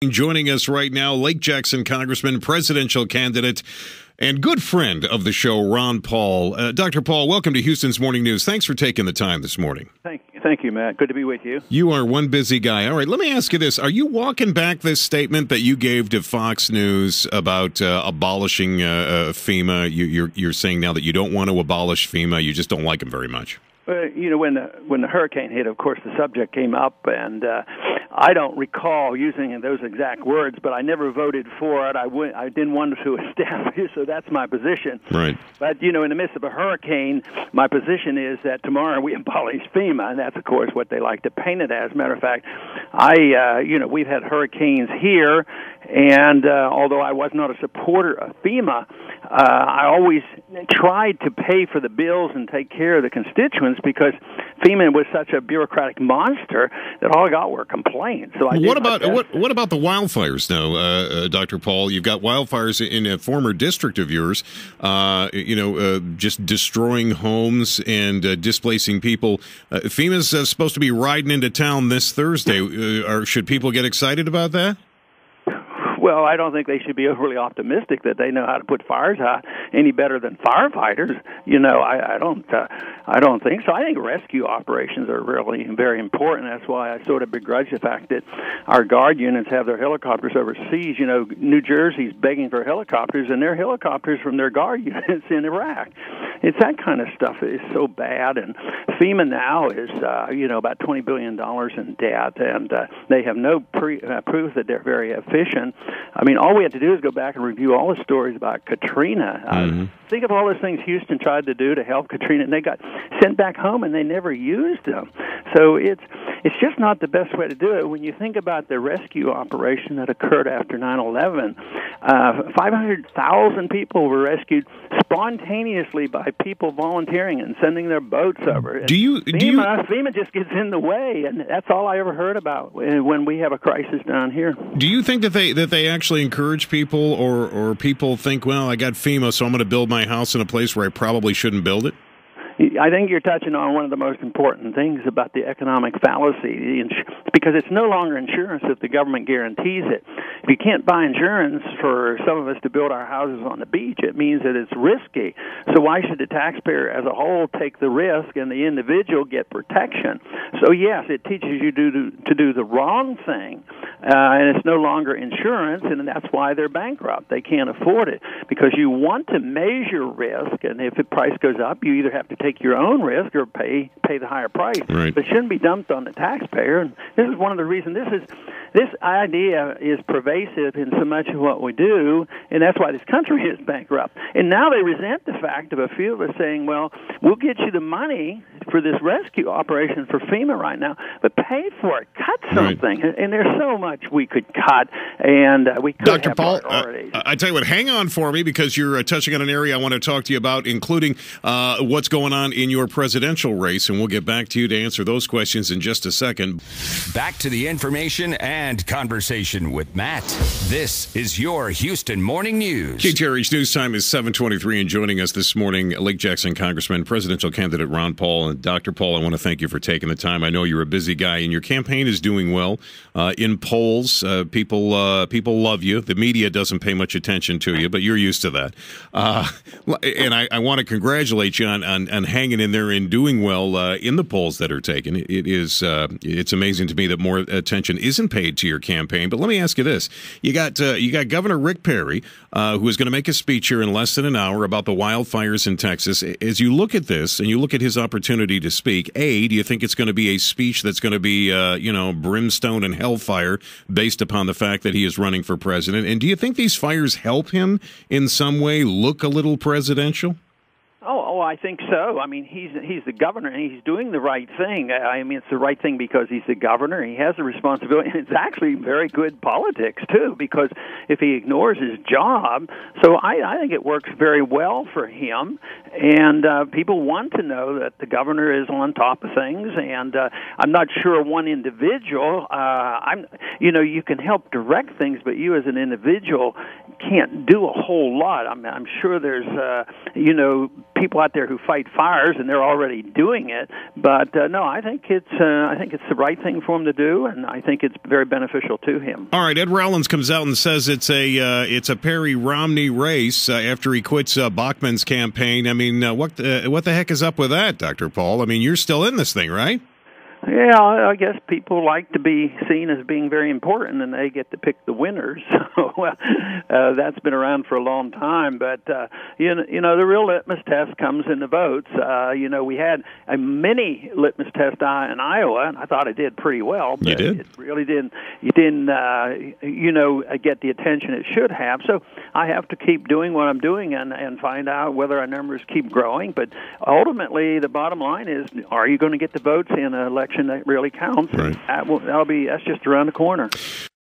Joining us right now, Lake Jackson Congressman, presidential candidate, and good friend of the show, Ron Paul. Dr. Paul, welcome to Houston's Morning News. Thanks for taking the time this morning. Thank you, Matt. Good to be with you. You are one busy guy. All right, let me ask you this. Are you walking back this statement that you gave to Fox News about abolishing FEMA? You're saying now that you don't want to abolish FEMA. You just don't like them very much. You know, when the hurricane hit, of course, the subject came up, and I don't recall using those exact words, but I never voted for it. I didn't want to establish, so that's my position. Right. But, you know, in the midst of a hurricane, my position is that tomorrow we abolish FEMA, and that's, of course, what they like to paint it as. Matter of fact, we've had hurricanes here, and although I was not a supporter of FEMA, I always tried to pay for the bills and take care of the constituents because FEMA was such a bureaucratic monster that all I got were complaints. So what about the wildfires now, Dr. Paul? You've got wildfires in a former district of yours, just destroying homes and displacing people. FEMA's supposed to be riding into town this Thursday. Should people get excited about that? Well, I don't think they should be overly optimistic that they know how to put fires out any better than firefighters. You know, I don't think so. I think rescue operations are really very important. That's why I sort of begrudge the fact that our guard units have their helicopters overseas. You know, New Jersey's begging for helicopters, and they're helicopters from their guard units in Iraq. It's that kind of stuff that is so bad. And FEMA now is, about $20 billion in debt, and they have no proof that they're very efficient. I mean, all we have to do is go back and review all the stories about Katrina. Think of all those things Houston tried to do to help Katrina, and they got sent back home, and they never used them. So it's just not the best way to do it. When you think about the rescue operation that occurred after 9/11, 500,000 people were rescued spontaneously by people volunteering and sending their boats over. FEMA just gets in the way, and that's all I ever heard about when we have a crisis down here. Do you think that they actually encourage people, or people think, well, I got FEMA, so I'm going to build my house in a place where I probably shouldn't build it? I think you're touching on one of the most important things about the economic fallacy, because it's no longer insurance if the government guarantees it. If you can't buy insurance for some of us to build our houses on the beach, it means that it's risky. So why should the taxpayer as a whole take the risk and the individual get protection? So yes, it teaches you to do the wrong thing, and it's no longer insurance, and that's why they're bankrupt. They can't afford it because you want to measure risk, and if the price goes up, you either have to take your own risk or pay the higher price. Right. But it shouldn't be dumped on the taxpayer. And this is one of the reasons this idea is pervasive in so much of what we do, and that's why this country is bankrupt. And now they resent the fact of a few of us saying, well, we'll get you the money for this rescue operation for FEMA right now, but pay for it. Cut something. Right. And there's so much we could cut, and we could Dr. have Paul, priorities. I tell you what, hang on for me, because you're touching on an area I want to talk to you about, including what's going on in your presidential race, and we'll get back to you to answer those questions in just a second. Back to the information and conversation with Matt. This is your Houston Morning News. KTRH News Time is 7:23, and joining us this morning, Lake Jackson Congressman, presidential candidate Ron Paul. And Dr. Paul, I want to thank you for taking the time. I know you're a busy guy, and your campaign is doing well. In polls, people love you. The media doesn't pay much attention to you, but you're used to that. And I want to congratulate you on hanging in there and doing well in the polls that are taken. It's amazing to me that more attention isn't paid to your campaign. But let me ask you this: you got Governor Rick Perry, who is going to make a speech here in less than an hour about the wildfires in Texas. As you look at this and you look at his opportunity to speak, do you think it's going to be a speech that's going to be brimstone and hellfire based upon the fact that he is running for president? And do you think these fires help him in some way look a little presidential? Oh, I think so. I mean, he's the governor, and he's doing the right thing. I mean, it's the right thing because he's the governor. He has a responsibility, and it's actually very good politics, too, because if he ignores his job, so I think it works very well for him, and people want to know that the governor is on top of things, and I'm not sure one individual, you can help direct things, but you as an individual can't do a whole lot. I'm sure there's, people out there who fight fires, and they're already doing it. But no, I think it's the right thing for him to do, and I think it's very beneficial to him. All right, Ed Rollins comes out and says it's a Perry-Romney race after he quits Bachmann's campaign. I mean, what the heck is up with that, Dr. Paul? I mean, you're still in this thing, right? Yeah, I guess people like to be seen as being very important, and they get to pick the winners. So that's been around for a long time. But you know, the real litmus test comes in the votes. We had a mini litmus test in Iowa, and I thought it did pretty well. But you did. It really didn't. You didn't. Get the attention it should have. So I have to keep doing what I'm doing and find out whether our numbers keep growing. But ultimately, the bottom line is: are you going to get the votes in an election that really counts? Right. That's just around the corner.